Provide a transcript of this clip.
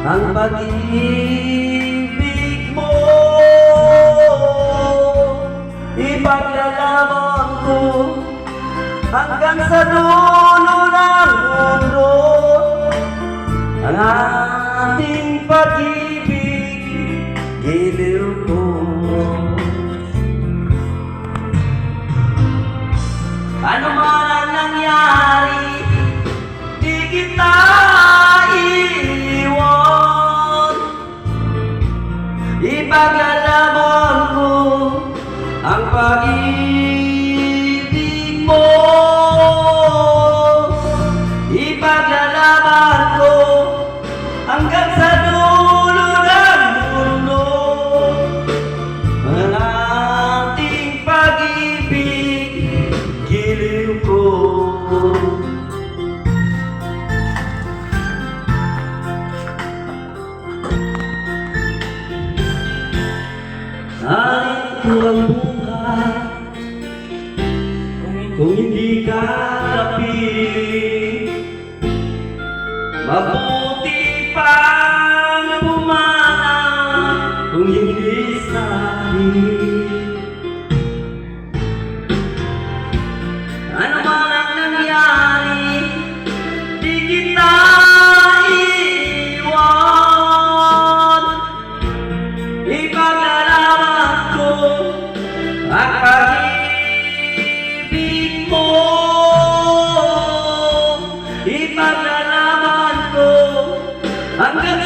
ang pag-ibig mo. Ipaglalaban ko hanggang sa dulo ng mundo ang ating pag-ibig, giliw ko. Ano man ang nangyari, di kita iiwan. Ipaglalaban ko ang pag-ibig mo. Ipaglalaban ko hanggang sa dulo ng mundo ang ating pag-ibig, giliw ko. Narito ang buhay kung hindi ka napili. Mabuti pang pumana kung hindi sa akin. Ano man ang nangyari, di kita iiwan. Ipaglalaban ko ang pag-ibig mo. Ipaglalaban ko hanggang